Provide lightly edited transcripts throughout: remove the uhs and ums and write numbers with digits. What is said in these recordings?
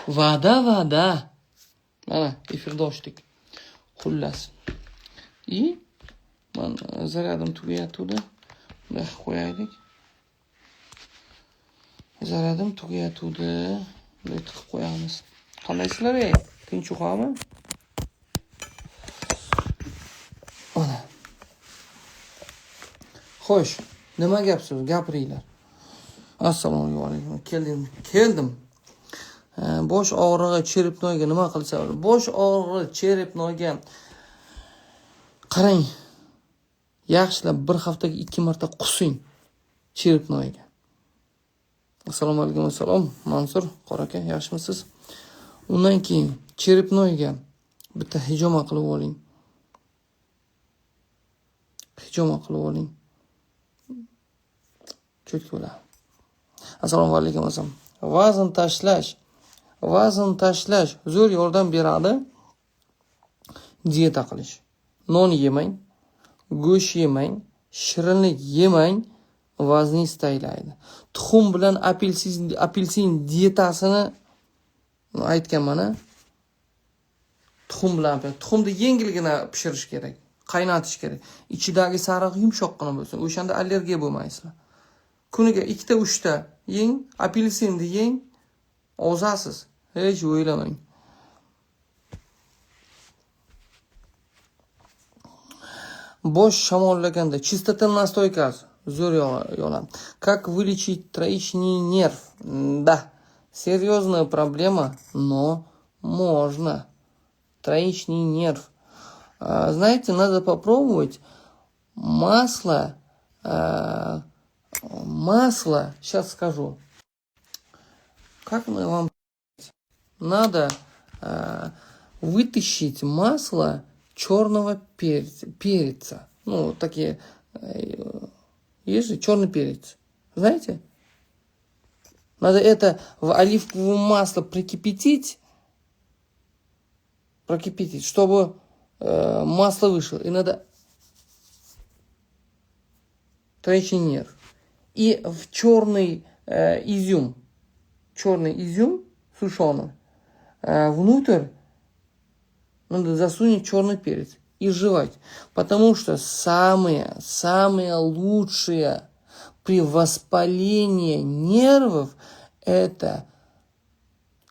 Va'da. Mana efirda ochdik. Xullas. Men zaradim tugayatdi. Bunday qo'yaylik. Zaradim tugayatdi. Bunday tiqib qo'yamiz. Qandaysizlar, ey? Tinchukmi? Mana. Xo'sh, nima gap so'z? Gapiringlar. Assalomu alaykum. Keldim. Bosh og'rig'i, cherepnoyga nima qilsa bo'ladi? Bosh og'rig'i, cherepnoyga qarang. Yaxshilab bir haftaga 2 marta qusing cherepnoyga. Assalomu alaykum. Assalom. Mansur, qoraka, yaxshimisiz? Undan keyin cherepnoyga bitta hijoma qilib oling. Cho'tko'lar. Assalomu alaykum. Assalom. Vazn tashlash zo'r yordam beradi. Dieta qilish. Non yemang, go'sht yemang, shirinlik yemang, vazningiz taylaydi. Tuxum bilan apelsin dietasini aytganman. Tuxumni yengilgina pishirish kerak, qaynatish kerak. Ichidagi sariq yumshoqqina bo'lsin. O'shanda allergiya bo'lmaysizlar. Kuniga 2-3 ta yeng, apelsinni yeng, ozasiz. Hech o'ylamang. Bosh shamollaganda чистота nastoykasi zo'r yordam. Как вылечить троичный нерв? Да, серьезная проблема, но можно. Троичный нерв. Знаете, надо попробовать масло, сейчас скажу. Как вам надо вытащить масло черного перца. Ну, такие, есть же черный перец. Знаете? Надо это в оливковое масло прокипятить, чтобы масло вышло. И надо троичный нерв. И в черный изюм сушеный, внутрь надо засунуть черный перец и жевать. Потому что самое лучшее при воспалении нервов это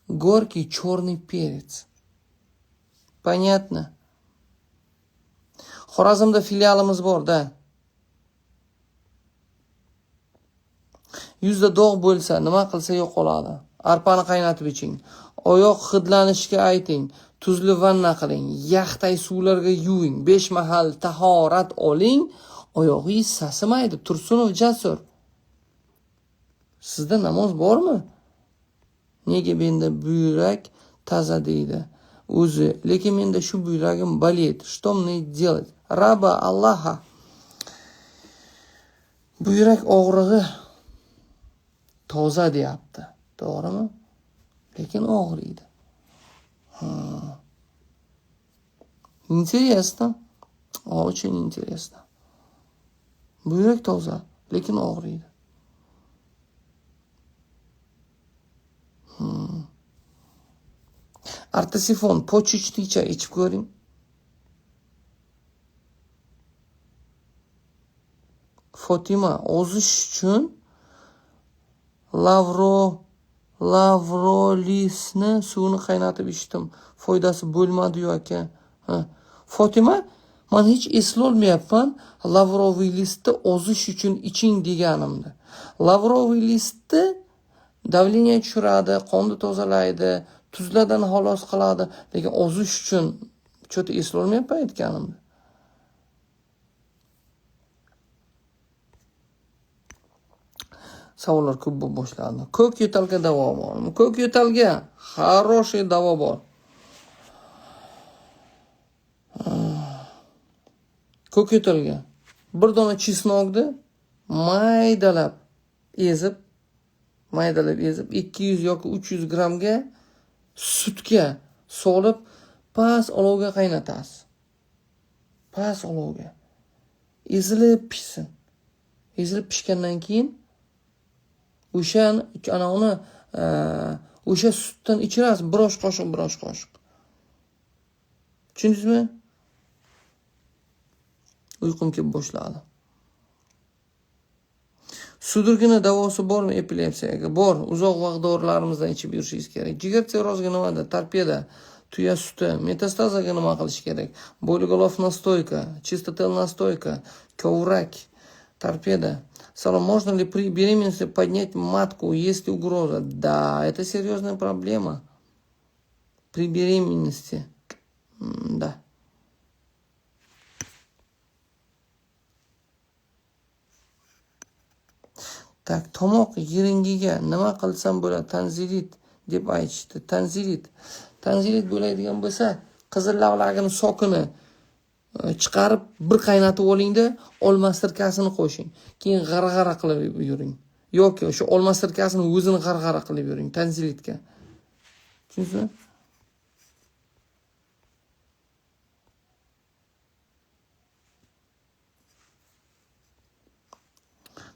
горький черный перец. Понятно? Xorazmda filialimiz bor, da. Yuzda dog' bo'lsa, nima qilsa yo'qoladi. Arpani qaynatib iching. Oyoq hidlanishiga ayting. Tuzli vanna qiling. Yaxtay suvlarga yuving. 5 mahal tahorat oling. Oyog'ingiz sasimaydi. Tursunov Jasur. Sizda namoz bormi? Nega menda buyrak toza deydi o'zi, lekin menda shu buyragim болит. Что мне делать? Раба Alloha. Buyrak og'rig'i toza deyapti. To'g'rimi? Lekin og'riydi. Интересно. Очень интересно. Buyrak toza, lekin og'riydi. Artesifon, pochechnicha ichib ko'ring. Fotima, ozish uchun lavrolisni suvini qaynatib ichdim. Foydasi bo'lmadi-yu aka. Fotima, men hech eslolmayapman lavroviy listni ozish uchun iching deganimni. Lavroviy listni davleniya tushiradi, qonni tozalaydi, tuzlardan xalos qiladi, lekin ozish uchun cho'ta eslolmayapman aytganimni. Savollar ko'p bo'lib boshlandi. Ko'k yo'talga davo bormi? Ko'k yo'talga хороший davo bor. Ko'k yo'talga bir dona chesnokni maydalab ezib 200 yoki 300 grammga sutga solib past olovga qaynatasiz. Past olovga. Ezilib pishsin. Ezilib pishgandan keyin o'shan uni O'sha sutdan ichirasiz, bir osh qoshiq, bir osh qoshiq. Tushundingizmi? Uyqum kelib boshladi. Sudirgina davosi bormi epilepsiyaga? Bor. Uzoq vaqt dorilarimizdan ichib yurishingiz kerak. Jigar sirroziga nimada? Torpeda, tuya suti, metastazaga nima qilish kerak? Болиголов настоyka, чистоtel настоyка, коврак, торпеда. Салом, можно ли при беременности поднять матку, есть ли угроза? Да, это серьезная проблема. При беременности. Да. Так, tomoq yiringiga nima qilsam bo'ladi? Tanzilit deb aytishdi. Tanzilit bo'ladigan bo'lsa, qizil lavlagini sokini chiqarib bir qaynatib olingda, olma sirkasini qo'shing. Keyin g'arg'ara qilib yuring. Yoki o'sha olma sirkasini o'zini g'arg'ara qilib yuring tanzilitga. Tushundingizmi?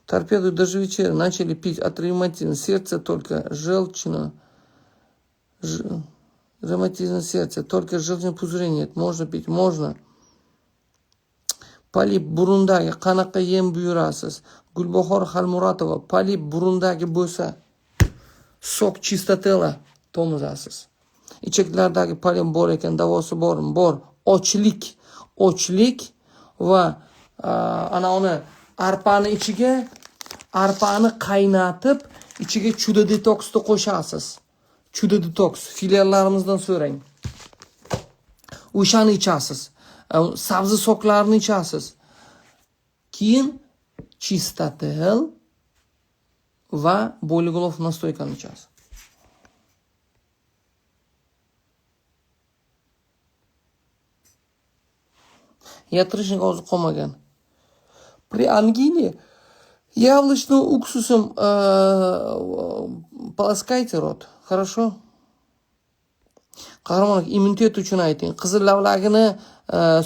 Торпеду даже вечера начали пить от ревматизма. Сердце только желчно. Ревматизм сердца. Только желчный пузырь нет. Можно пить? Можно. Полип burundagi qanaqa yem buyurasiz? Gulbahor Xalmuratova. Polip burundagi bo'lsa, sok chistotela tomizasiz. Ichaklardagi polip bor ekan, davosi bormi? Bor. Ochlik va ana uni arpani qaynatib, ichiga chuda detoksni qo'shasiz. Chuda detoks filiallarimizdan so'rang. O'shani ichasiz. Sabzi soklarini ichasiz. Keyin chistotel va Болиголов nastoykani ichasiz. Yatirishning o'zi qolmagan. При ангине яблочным уксусом полоскайте рот. Хорошо? Qahramon, immunitet uchun ayting. Qizil lavlagini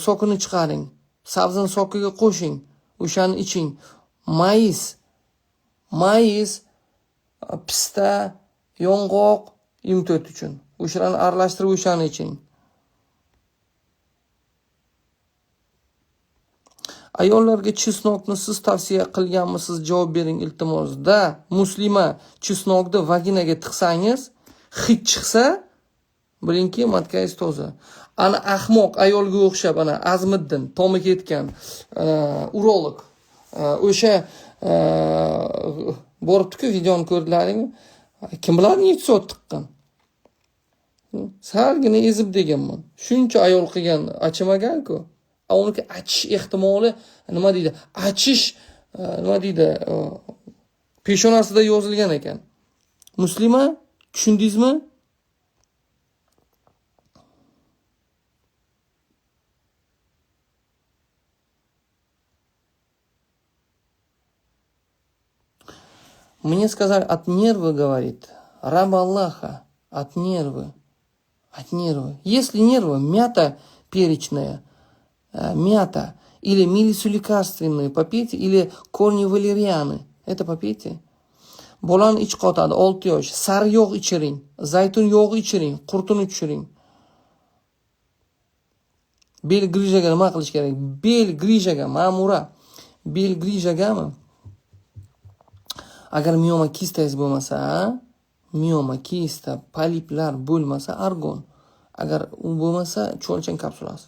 sokini chiqaring. Sabzini sokiga qo'shing. O'shani iching. Mayiz, pista, yong'oq immunitet uchun. O'shalarni aralashtirib o'shani iching. Ayollarga chesnokni siz tavsiya qilganmisiz? Javob bering iltimos. Da, muslima chesnokni vaginaga tiqsangiz, hid chiqsa, bilingki, matkayingiz toza. Ana ahmoq ayolga o'xshab, ana Azmiddin, tomi ketgan, urolog. O'sha boribdi-ku, videoni ko'rdilaringmi? Kim biladi necha soat tiqqan? Salgina ezib deganman. Shuncha ayol qilgan achimagan-ku. Uniki achish ehtimoli nima deydi? Nima deydi? Peshonasida yozilgan ekan. Muslima, tushundingizmi? Мне сказали, от нервы, говорит, раб Аллаха, от нервы. Если нервы, мята перечная, мята или мелису лекарственные попейте, или корни валерианы, это попейте. Bolani ich qotadi 6 yosh. Sari yog' ichiring, zaytun yog'i ichiring, qurtini tushiring. Bel grijaga nima qilish kerak? Bel grijaga ma'mura. Bel grijagami? Agar mioma kistangiz bo'lmasa, mioma kista, poliplar bo'lmasa, argon. Agar u bo'lmasa, cho'lchan kapsulasi.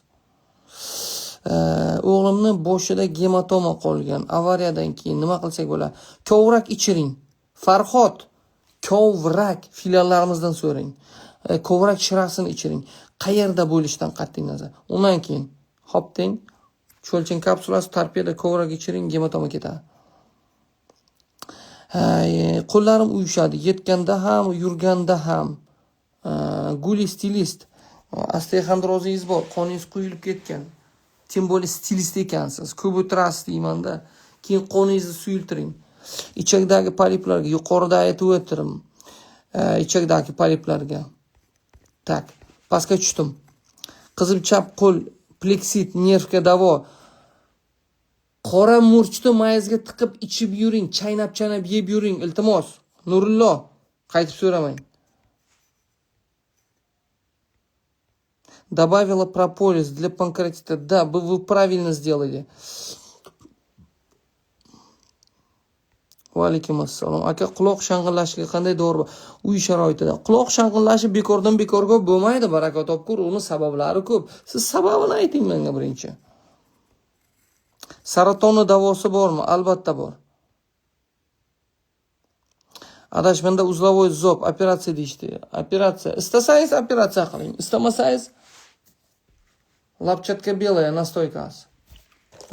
O'g'limni boshida gematoma qolgan. Avariyadan keyin nima qilsak bo'ladi? Kovrak ichiring. Farhod, kovrak filiallarimizdan so'rang. Kovrak shirasini ichiring. Qayerda bo'lishidan qat'iy nazar. Undan keyin hopdeng, cho'lchan kapsulasi, torpeda, kovrak ichiring, gematoma ketadi. Qo'llarim uyushadi, yetganda ham, yurganda ham. Guli stilist, osteoxondrozingiz bor, qoningiz quyilib ketgan. Tim bo'li stilist ekansiz, ko'p o'tirasiz deymanda, keyin qoningizni suyultiring. Ichakdagi poliplarga yuqorida aytib o'tirim. Ichakdagi poliplarga. Tak, pastga tushdim. Qizil chap qo'l, pleksit, nervga davo. Qora murchni mayizga tiqib ichib yuring, chaynab yeb yuring, iltimos. Nurullo, qaytib so'ramang. Добавила прополис для панкреатита. Да, вы правильно сделали. Va alaykum assalom. Aka, quloq shang'illashiga qanday dori bor? Uy sharoitida. Quloq shang'illashi bekordan bekorga bo'lmaydi, baraka topkur. Uni sabablari ko'p. Siz sababini ayting menga birinchi. Saratonni davosi bormi? Albatta bor. Adashmanda uzlovoy zob operatsiya deyishdi. Operatsiya. Istasangiz operatsiya qiling. Istamasangiz lapchatka belaya nastoykasi.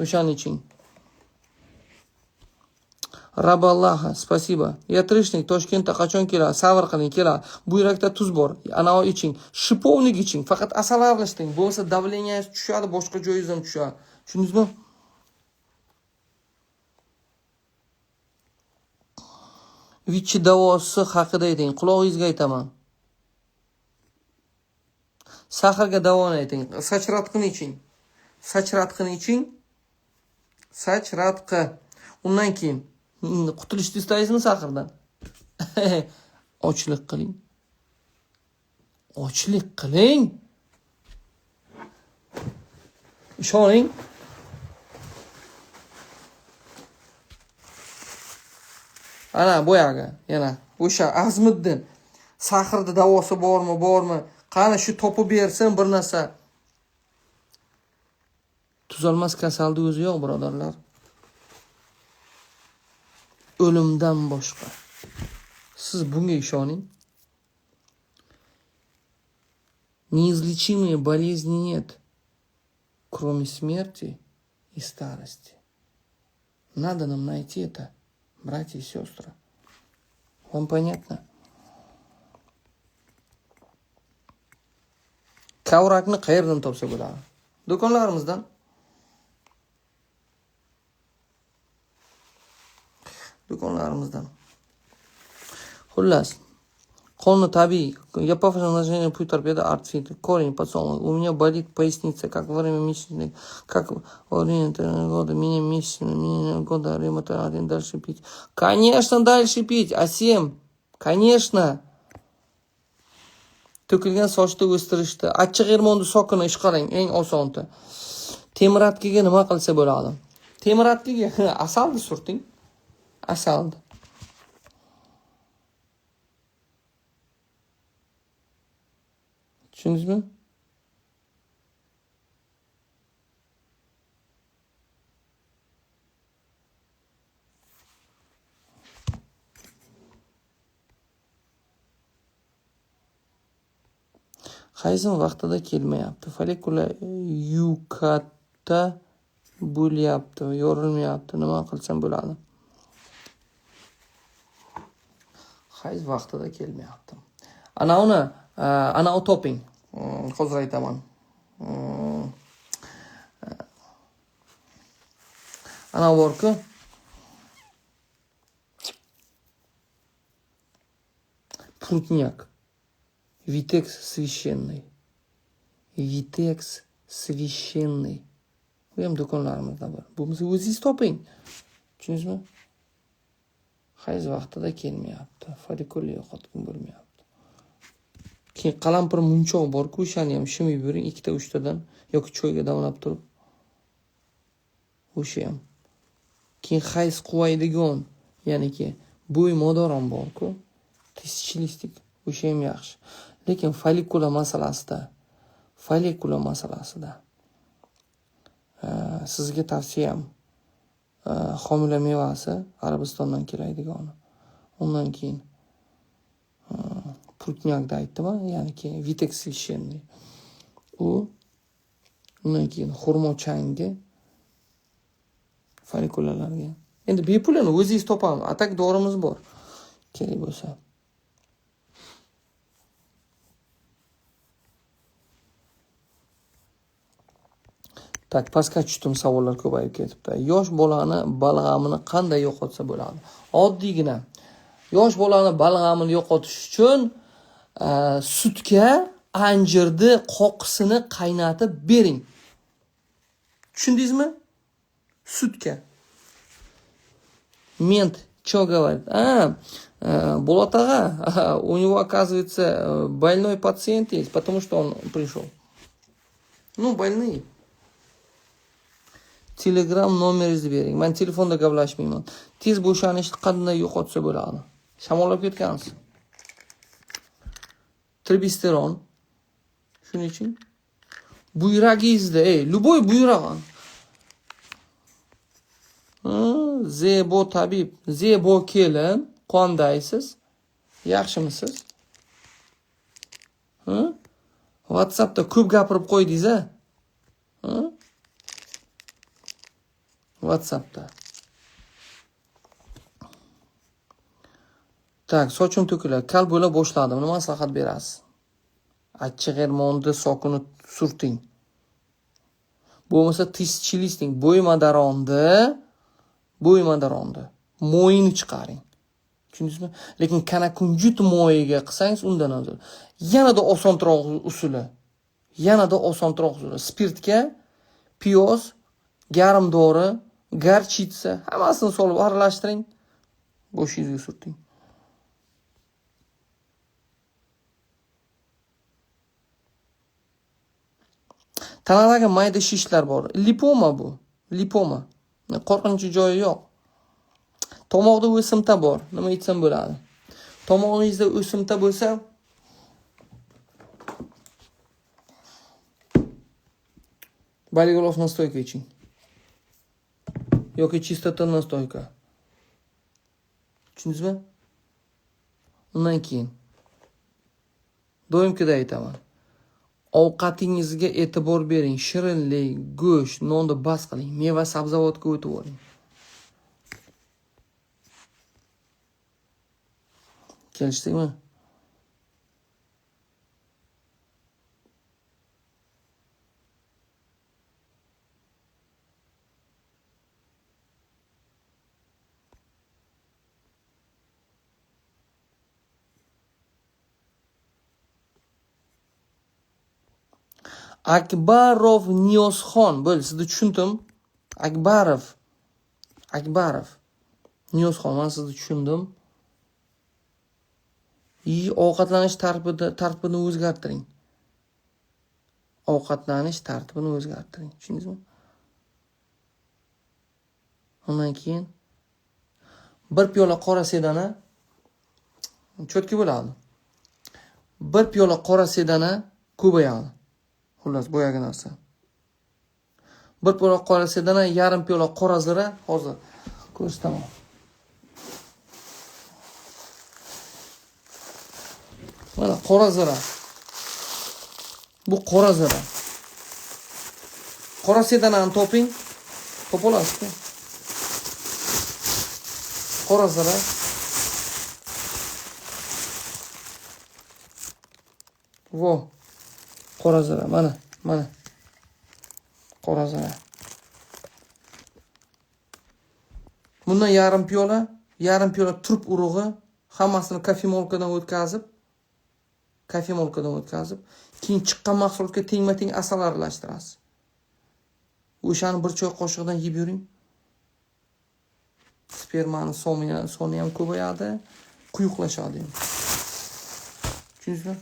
O'shaning uchun. Raballaha, spasiba. Yatrishnik Toshkentda qachon keladi? Sabr qiling, keladi. Buyrakda tuz bor. Anavi iching. Shipovnik iching. Faqat asal aralashtiring. Bo'lsa davleniyasi tushadi, boshqa joyingiz ham tushadi. Tushundingizmi? Vichy davosi haqida ayting. Qulog'ingizga aytaman. Saharga davoni ayting. Sachratqini iching. Sachratqini iching. Sachratqi. Undan keyin qutulishni istaysizmi sahardan? Ochlik qiling. Ochlik qiling. Ishoning. Ana boyaga, yana o'sha Azmiddin sahrda davosi bormi? Qani shu topib bersin bir narsa. Tuzalmas kasallik o'zi yo'q, birodarlar. O'limdan boshqa. Siz bunga ishoning. Неизлечимые болезни нет, кроме смерти и старости. Надо нам найти это, братья и сестры. Вам понятно? Kavrakni qayerdan topsa bo'ladi? Do'konlarimizdan. Xullas, qonni tabiiy. Я похож на женщину пью торпеда артфит. Корень подсолнух. У меня болит поясница, как во время месячных, как во время года. Меня месячные, меня года ревматоидин. Дальше пить. Конечно, дальше пить. А 7. Конечно. To'kilgan sochni o'stirishdi. Achchiq ermonni sokini ish qiling, eng osonti. Temiratkiga nima qilsa bo'ladi? Temiratkiga asalni surting. Asalni. Tushundingizmi? Qaysim vaqtida kelmayapti. Follikula yukatda bo'lyapti, yorilmayapti. Nima qilsam bo'ladi? Qaysi vaqtida kelmayapti. Ana toping. Hozir aytaman. Ana borku. Прутняк. Витекс священный. Витекс священный. Bu ham do'konlarimizda bor. Bo'lmasa o'zingiz toping. Tushundingizmi? Qaysi vaqtida kelmayapti. Follikula yo'qotgan bo'lmayapti. Keyin qalampir munchoq bor-ku, o'shani ham shimib bering 2-3 tadan yoki choyga damlab turib. O'sha ham. Keyin qaysi quvaydigan, ya'niki bo'y modor ham bor-ku. Tishchilistik. O'sha ham yaxshi. Lekin follikula masalasida sizga tavsiyam homila mevasi Arabistondan keladigan. Undan keyin prutnyakda aytdim-a, ya'ni ki Vitex священный. Undan keyin xurmo changi follikulalarga. Endi bepulini o'zingiz topamiz. Atak dorimiz bor. Kerak bo'lsa. Tak, pastga tushdim, savollar ko'payib ketibdi. Yosh bolani balg'amini qanday yo'qotsa bo'ladi? Oddiygina. Yosh bolani balg'amini yo'qotish uchun sutga anjirni qoqisini qaynatib bering. Tushundingizmi? Sutga. Mент что говорит? Булат ага, у него, оказывается, больной пациент есть, потому что он пришел. Ну, больные. Telegram nomeringizni bering. Men telefonda gaplashmayman. Tez bo'shanishni qanday yo'qotsa bo'ladi? Shamollab ketgansiz. Tribisteron. Shuning uchun buyragingizda, любой buyrag'an. Zebo tabib, Zebo kelin, qandaysiz? Yaxshimisiz? WhatsAppda ko'p gapirib qo'ydingiz-a? WhatsAppda. Tak, sochim to'kiladi. Kal bo'la boshladim. Nima maslahat berasiz? Achchiq ermonni sokini surting. Bo'lmasa tizchilisting. Bo'ymadaronni. Mo'yini chiqaring. Tushundingizmi? Lekin kanakunjut mo'yiga qilsangiz undan afzal. Yanada osonroq usuli. Spirtga piyoz, garim dori, garchitsa hammasini solib aralashtiring. Boshingizga surting. Tanadagi mayda shishlar bor. Lipoma bu. Lipoma. Qo'rqinchli joyi yo'q. Tomoqda o'simta bor. Nima yetsam bo'ladi? Tomog'ingizda o'simta bo'lsa, Болиголов настойка iching. Yoki чистота настойка. Tushundingizmi? Undan keyin doimkida aytaman. Ovqatingizga e'tibor bering. Shirinlik, go'sht, nonni bas qiling. Meva sabzavotga o'tib oling. Kelishdikmi? Akbarov Niyozxon. Bo'ldi, sizni tushundim. Akbarov Niyozxon, men sizni tushundim. Ovqatlanish tartibini o'zgartiring. Tushundingizmi? Undan keyin bir piyola qora sedana cho'tki bo'ladi. Bir piyola qora sedana ko'payadi. Xullas, boyagi narsa. Bir piyola qora sedana, yarim piyola qora zira, hozir ko'rsataman. Mana qora zira. Bu qora zira. Qora sedanani toping. Topolasizmi? Qora zira. Vo. Qora zira, mana. Qora zira. Bundan yarim piyola turp urug'i, hammasini kofemolkadan o'tkazib, keyin chiqqan mahsulotga tengma-teng asal aralashtirasiz. O'shani bir choy qoshiqdan yeb yuring. Spermani soni ham ko'payadi, quyuqlashadi ham. Tushundingizmi?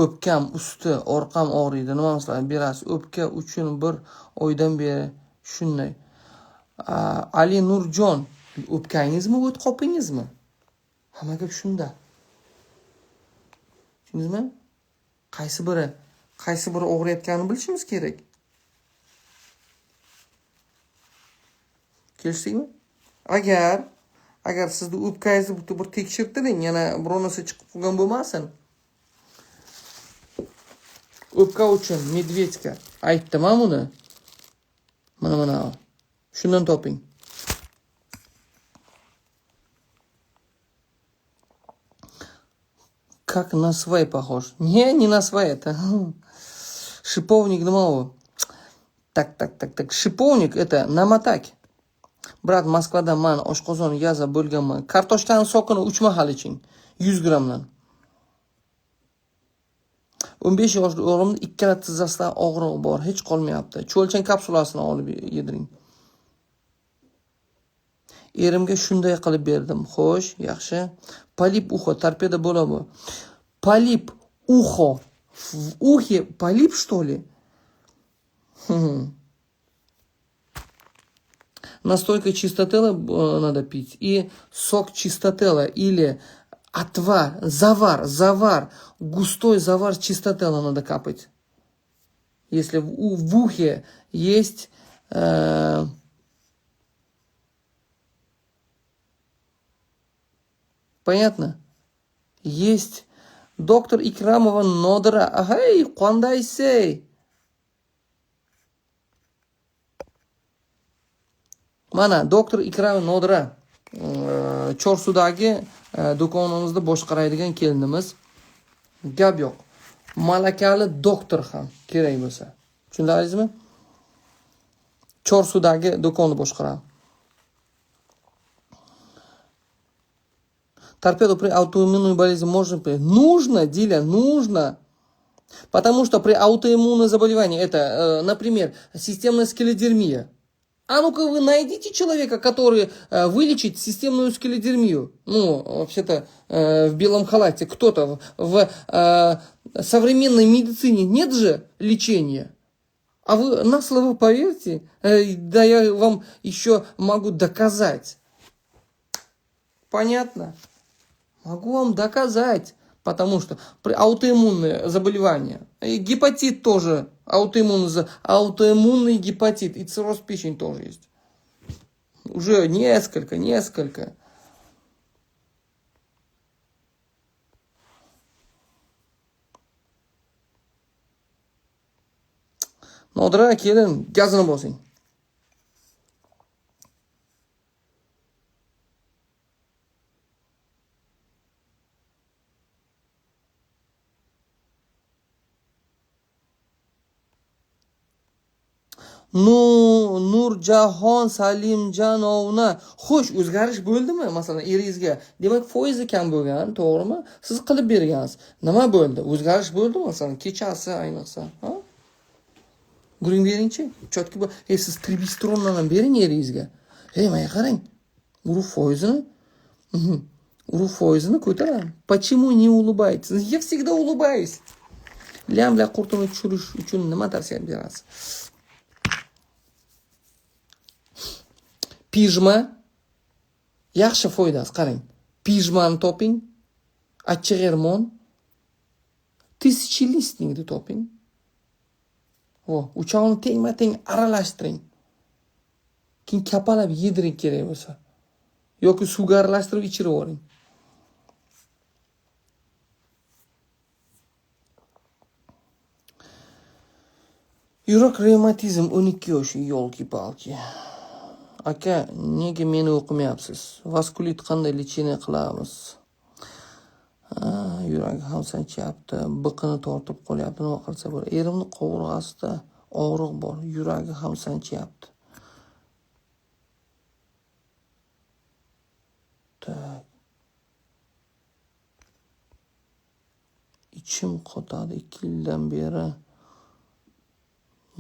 O'pkam usti, orqam og'riydi. Nima maslahat berasiz? O'pka uchun bir oydan beri shunday. Ali Nurjon, o'pkangizmi, o't qopingizmi? Hamma gap shunda. Tushundingizmi? Qaysi biri og'riyotganini bilishimiz kerak. Kelishdikmi? Agar sizni o'pkangizni bir tekshirtiring, yana bironasi chiqib qolgan bo'lmasin. O'pka uchun medvedka aytdim buni. Mana. Shundan toping. Как на свай похож. Не на свай это. Шиповник нima u? Так. Шиповник это namatak. Brat, Moskvada men oshqozon yaza bo'lganman. Kartoshkani sokini 3 mahal iching. 100 gramdan. 15 yoshli o'g'limda ikkala tizzasidan og'riq bor, hech qolmayapti. Cho'lchan kapsulasini olib yediring. Erimga shunday qilib berdim. Xo'sh, yaxshi. Polip uxo, torpeda bo'ladi. Polip uxo В ухе полип, что ли? Настойка чистотела надо пить. И сок чистотела или отвар, завар, густой завар чистотела надо капать. Если в ухе есть понятно? Есть доктор Икрамова Нодра. Ай, қандайсың? Mana doktor Ikram Nodra Chorsudagi do'konimizni boshqaradigan kelinimiz. Gap yo'q. Malakali doktor ham kerak bo'lsa. Tushundingizmi? Chorsudagi do'konni boshqaradi. Торпеду при аутоиммунной болезни можно принять? Нужно, Диля, нужно. Потому что при аутоиммунном заболевании это, например, системная скелодермия. А ну-ка вы найдите человека, который вылечит системную скелодермию. Ну, вообще-то в белом халате. Кто-то в современной медицине нет же лечения. А вы на слово поверьте, да я вам еще могу доказать. Понятно? Могу вам доказать, потому что при аутоиммунные заболевания, и гепатит тоже, аутоиммунный гепатит, и цирроз печени тоже есть. Уже несколько. Nodra kelin, gazini bosing. Nurjahon Salimjanovna, xo'sh, o'zgarish bo'ldimi? Masalan, eringizga, demak, foizi kam bo'lgan, to'g'rimi? Siz qilib bergansiz. Nima bo'ldi? O'zgarish bo'ldimi? Masalan, kechasi ayniqsa, ha? Guring beringchi. Chotki bu, siz tribistrondan ham bering eringizga. Menga qarang. Urug' foizini ko'taraman. Почему не улыбаетесь? Я всегда улыбаюсь. Lamla qurtini tushirish uchun nima tavsiya berasiz? Pijma yaxshi foydasi, qarang. Pijmani toping, achchiq ermon, tысячелистникni toping. Uchovni tengma-teng aralashtiring. Keyin kapalab yediring kerak bo'lsa. Yoki suvga aralashtirib ichirib oling. Yurak revmatizm 12 yosh, yo'lki-palki. Aka, nega meni o'qimayapsiz? Vaskulit qanday lecheniya qilamiz? Yuragi ham sanchyapti, biqini tortib qolyapti, nima qilsa bo'ladi? Erimning qovurg'asida og'riq bor, yuragi ham sanchyapti. Tak. Ichim qotadi 2 yildan beri.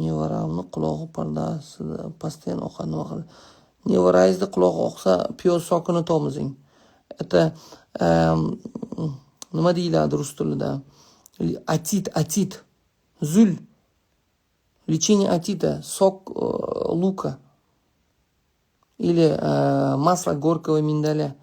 Nevaramni qulog'i pardasida pastiyan oqadi, nima qiladi? Nevarangizni qulog'i oqsa, piyoz sokini tomizing. Это nima deyiladi rus tilida? Atit. Zul. Лечение атита, сок лука. Или масло горького миндаля.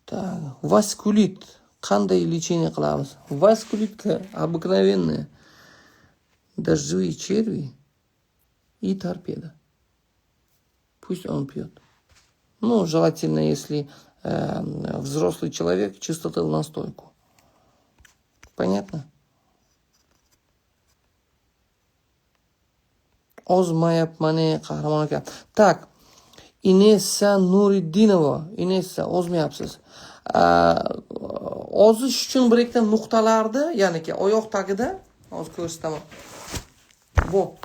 Так, васкулит. Qanday лечение qilamiz? Васкулитка обыкновенная. Дождевые черви и торпеда. Пусть он пьет. Ну, желательно, если взрослый человек, чистотел настойку. Понятно? Ozmayapman, qahramon aka. Так, Inessa Nuridinova. Inessa, ozmayapsiz. Ozish uchun bir ikkita nuqtalarni, ya'niki oyoq tagida, hozir ko'rsataman. Bu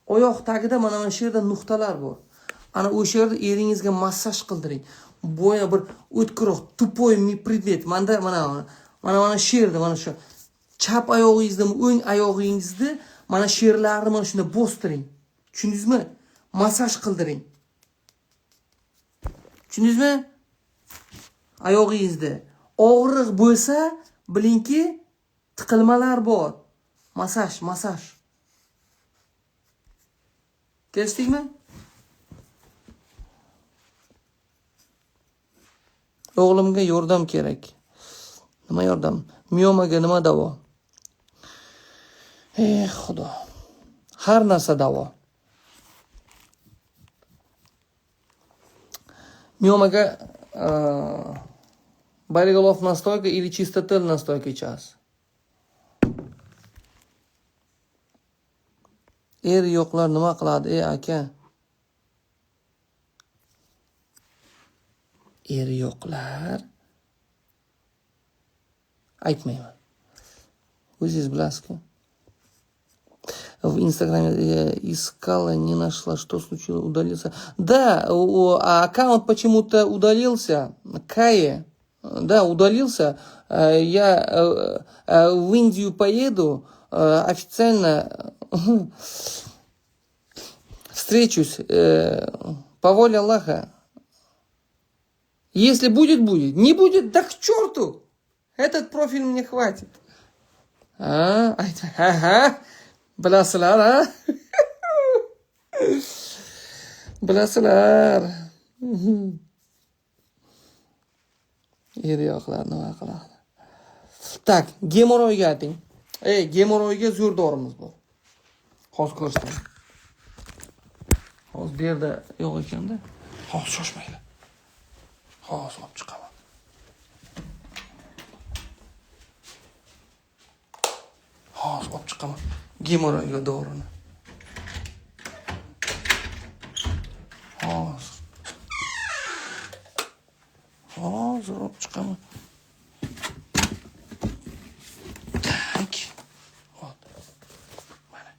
oyoq tagida mana shu yerda nuqtalar bor. Ana o'sha yerda eringizga massaj qildiring. Boya bir o'tkirroq, tupoy predmet. Mana shu yerda, mana shu Chap oyog'ingizni, o'ng oyog'ingizni mana shu yerlarni mana shunday bo'stiring. Tushundingizmi? Massaj qildiring. Tushundingizmi? Oyog'ingizda og'riq bo'lsa, bilingki, tiqilmalar bor. Massaj. Kelishdikmi? O'g'limga yordam kerak. Nima yordam? Miomaga nima davo? Xudo. Har narsa davo. Miomaga Бориголов настойка или чистотел настойка ichasiz. Yo'qlar nima qiladi, aka? Yo'qlar aytmayman. O'zingiz bilasiz-ku. В Инстаграме искала, не нашла, что случилось, удалился. Да, аккаунт почему-то удалился. Кае. Да, удалился. Я в Индию поеду, официально встречусь. По воле Аллаха. Если будет, будет. Не будет, да к черту. Этот профиль мне хватит. Ага. Bilasizlar, ha? Bilasizlar. Yo'qlar nima qiladi? Tak, gemoroyga ayting. Gemoroyga zo'r dorimiz bor. Hozir ko'rsataman. Hozir bu yerda yo'q ekanda. Hozir shoshmanglar. Hozir olib chiqaman. Hozir olib chiqaman. Gemoroyga dorini. Hozir olib chiqaman. Tak. Hop. Mana.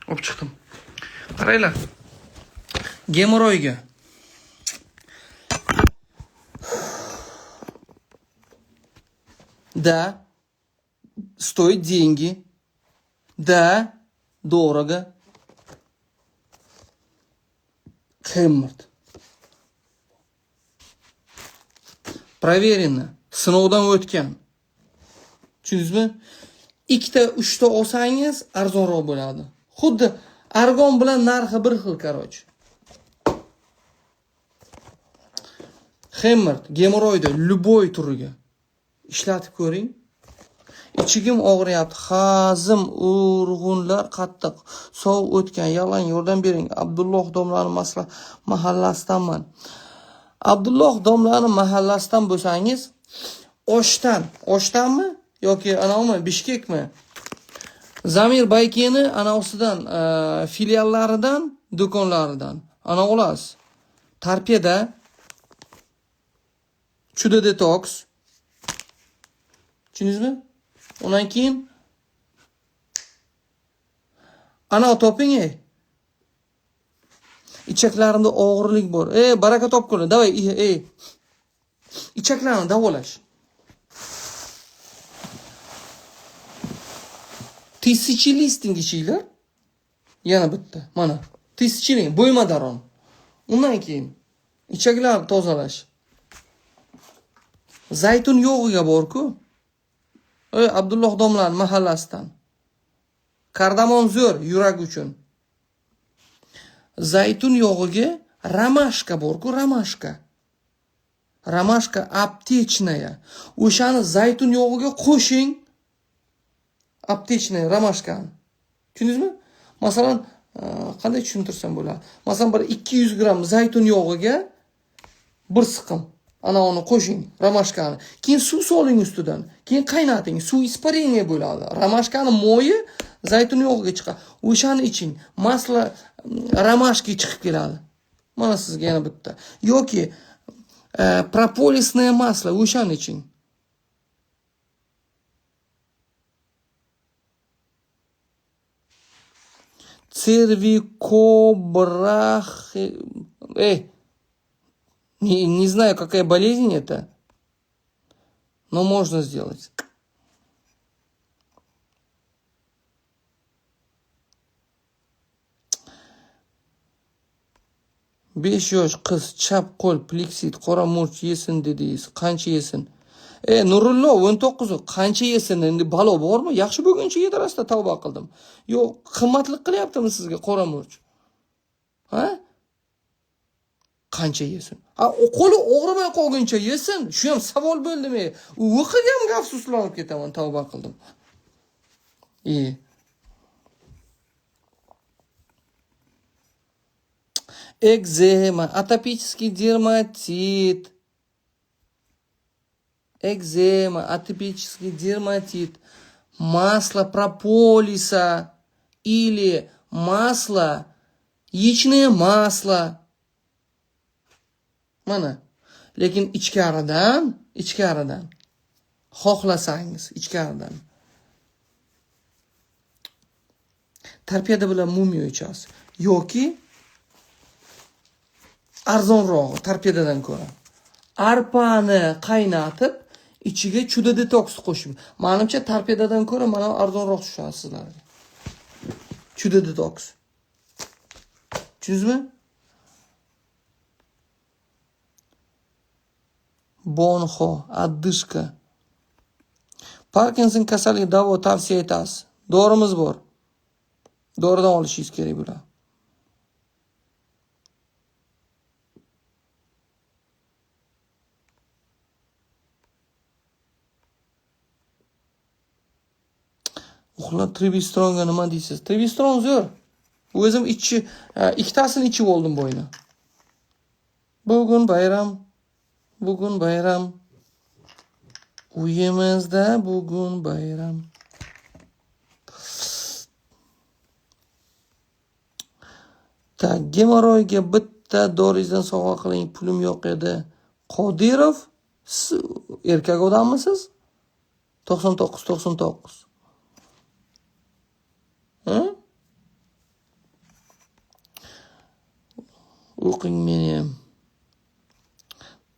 Olib chiqdim. Qaranglar. Gemoroyga. Да, стоит деньги. Да, дорого. Хэммерт. Проверено. Sinovdan o'tgan. Tushundingizmi? 2-3 olsangiz arzonroq bo'ladi. Xuddi argon bilan narxi bir xil, короче. Хэммерт, gemoroyda любой turiga ishlatib ko'ring. Ichigim og'riyapti, hazim, urg'unlar qattiq, sovuq o'tgan, yalang yordam bering. Abdulloh domlani mahallasidanman. Abdulloh domlani mahallasidan bo'lsangiz, Oshdanmi yoki anavmi, Bishkekmi? Zamir Baykeni anavsidan, filiallaridan, do'konlaridan. Ana olasiz. Tarpeda, Chuda detox. Tushundingizmi? Undan keyin ana toping, ichaklarimda og'irlik bor. Baraka topkunlar. Davay, ichaklarni davolash. Tisichilisting ichinglar. Yana bitta. Mana, tisichiling, bo'ymadaron. Undan keyin ichaklarni tozalash. Zaytun yog'iga bor-ku. Abdulloh domlar mahallasidan. Kardamon zo'r yurak uchun. Zaytun yog'iga ramashka bor-ku, ramashka. Ramashka aptechnaya. O'shani zaytun yog'iga qo'shing. Aptechnaya ramashkani. Tushundingizmi? Masalan, qanday tushuntirsam bo'ladi? Masalan, bir 200 gram zaytun yog'iga bir siqim ana uni qo'shing, ramashkani. Keyin suv soling ustidan. Keyin qaynating, suv isparение bo'ladi. Ramashkani moyi zaytun yog'iga chiqadi. O'shani iching. Masla ramashki chiqib keladi. Mana sizga yana bitta. Yoki propolisное масло o'shani iching. Cervicobрах... не знаю, какая болезнь это, но можно сделать. 5 yosh qiz chap qo'l pleksit qora murch yesin dedingiz. Qancha yesin? Nurullo 19 qancha yesin? Endi balo bormi? Yaxshi bo'lguncha yedirasizda, tavba qildim. Yo'q, qimmatlik qilyaptimi sizga qora murch? Ha? Qancha yesin? Qo'li og'rimay qolguncha yesin. Shu ham savol bo'ldimi? O'qiganimga afsuslanib ketaman, tavba qildim. Экзема, атопический дерматит. Экзема, атопический дерматит. Масло прополиса или масло, яичное масло. Mana. Lekin ichkaridan, xohlasangiz, ichkaridan. Tarpiyada bilan mumiyo ichasiz yoki arzonrog'i tarpiyadan ko'ra. Arpani qaynatib, ichiga chuda detoks qo'shib. Menimcha tarpiyadan ko'ra mana arzonroq tushadi sizlarga. Chuda detoks. Tushundingizmi? Bonxo, odышка. Parkinson kasaliga davo tavsiya etasiz. Dorimiz bor. Doridan olishingiz kerak bular. Uxlab Trivistronga nima deysiz? Trivistron zo'r. O'zim ikkitasini ichib oldim bo'yni. Bugun bayram. Uyimizda bugun bayram. Tak, gemoroyga bitta dorizdan sovg'a qiling, pulim yo'q edi. Qodirov, siz erkak odammisiz? 99. O'qing meni ham.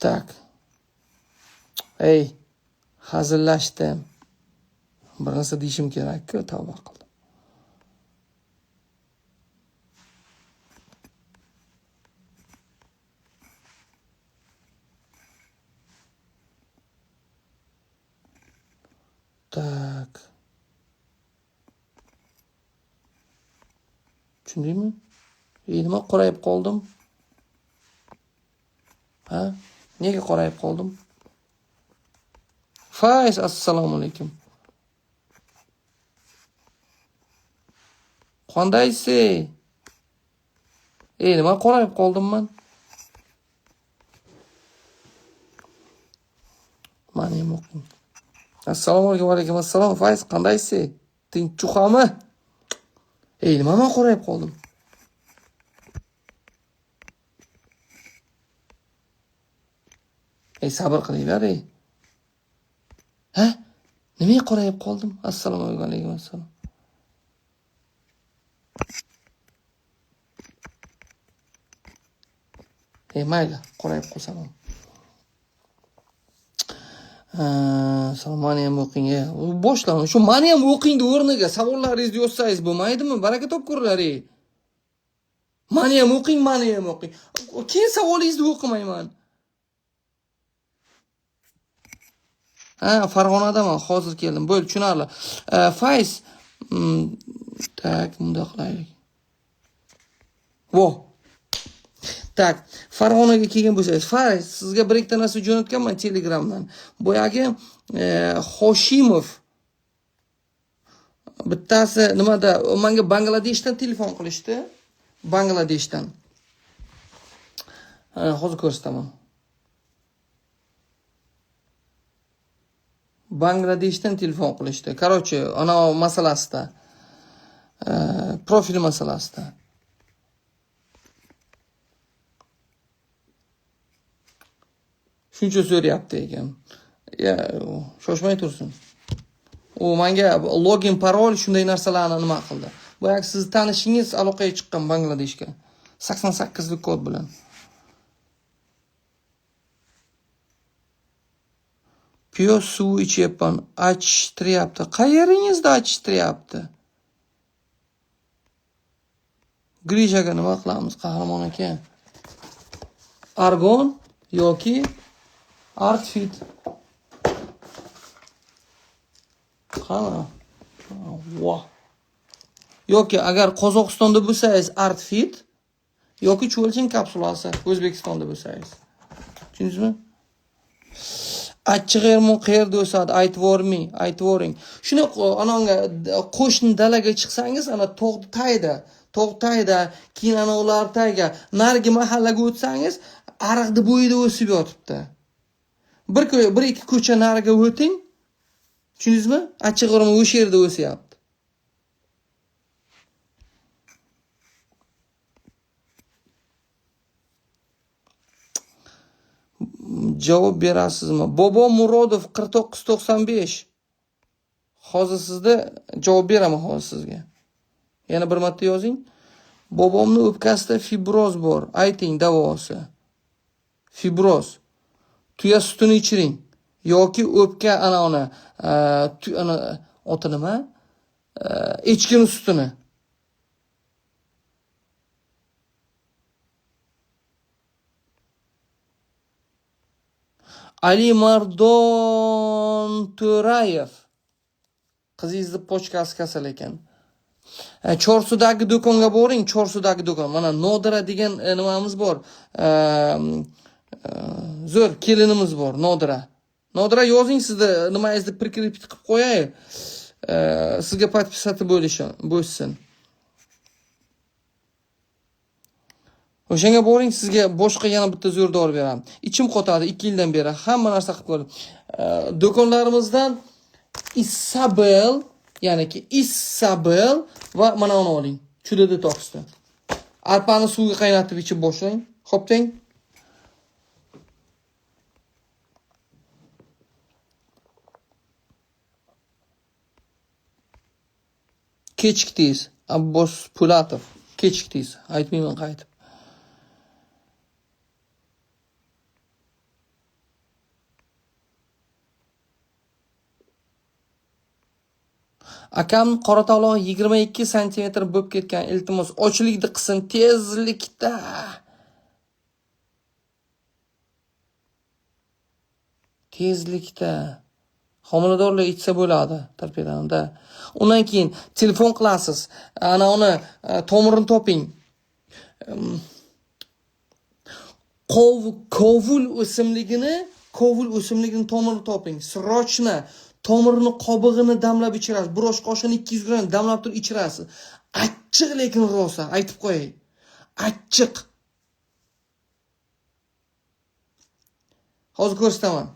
Tak. Hazillashdim. Bir narsa deyishim kerak-ku, tavba qildim. Tak. Tushundingmi? Nima qorayib qoldim? Ha? Nega qorayib qoldim? Faiz, assalomu alaykum. Qandaysiz? Nima qorayib qoldim men? Mana ham o'qing. Assalomu alaykum, va alaykum assalom. Faiz, qandaysiz? Tinchuqami? Nima men qorayib qoldim? Sabr qilinglar. Ha? Nimaga qorayib qoldim? Assalomu alaykum, assalom. Mayli, qorayib qolsam ham. Mani ham o'qing. Boshlang. Shu mani ham o'qingni o'rniga savollaringizni yozsangiz bo'lmaydimi? Baraka topkurlar. Mani ham o'qing. Keyin savolingizni o'qimayman. Farg'onadaman, hozir keldim. Bo'ldi, tushunarli. Faiz, tak, bunda qilaylik. Tak, Farg'onaga kelgan bo'lsangiz, Faiz, sizga bir ikkita narsa jo'natganman Telegramdan. Boyagi Hoshimov bittasi nimada menga Bangladeshdan telefon qilishdi. Bangladeshdan. Hozir ko'rsataman. Bangladeshdan telefon qilishdi. Короче, ana masalasida. Profil masalasida. Shuncha so'rayapti ekan. Shoshmay tursin. U menga login, parol shunday narsalarni nima qildi. Boya siz tanishingiz aloqaga chiqqan Bangladeshga 88lik kod bilan. Piyoz suvi ichyapman, achishtiryapti. Qayeringizda achishtiryapti? Grishaga nima qilamiz, qahramon aka? Argon yoki Artfit. Qara. Voh. Yoki agar Qozog'istonda bo'lsangiz Artfit yoki Cho'lchin kapsulasi O'zbekistonda bo'lsangiz. Tushundingizmi? Achchiq ermon qayerda o'sadi? Aytvoring. Shuni anonga qo'shni dalaga chiqsangiz, ana tog'tayda, keyin ana ular tayga, narigi mahallaga o'tsangiz, ariqni bo'yida o'sib yotibdi. Bir ikki ko'cha nariga o'ting. Tushundingizmi? Achchiq ermon o'sha yerda o'syapti. Javob berasizmi? Bobo Murodov 4995. Hozir sizda javob beraman hozir sizga. Yana bir marta yozing. Bobomning o'pkasida fibroz bor. Ayting davosi. Fibroz. Tuya sutini ichiring yoki o'pka ana oti nima? Echkini sutini. Ali Mardon To'rayev. Qizingizni pochkasi kasal ekan. Chorsudagi do'konga boring, Chorsudagi do'kon. Mana Nodira degan nimamiz bor. Zo'r kelinimiz bor, Nodira. Nodira yozing, sizda nimangizni prikrepit qilib qo'yay. Sizga podpisati bo'lsin. O'shanga boring, sizga boshqa yana bitta zo'r dori beraman. Ichim qotadi 2 yildan beri hamma narsa qilib ko'rdim. Do'konlarimizdan Isabel, ya'niki Isabel va mana uni oling. Chuda detoksda. Arpani suvga qaynatib ichib boshlang. Xo'p teng. Kechikdingiz. Abbos Pulatov. Kechikdingiz. Aytmayman qaytib. Akam qorataloq 22 sm bo'lib ketgan. Iltimos ochlikni qism tezlikda. Homiladorlar ichsa bo'ladi, torpedamda. Undan keyin telefon qilasiz. Ana uni tomirini toping. Kovul o'simligini tomirini toping. Srochna tomirini qobig'ini damlab ichirasiz. Bir osh qoshiqni 200 gram damlab turib ichirasiz. Achchiq lekin rosa, aytib qo'yay. Achchiq. Hozir ko'rsataman.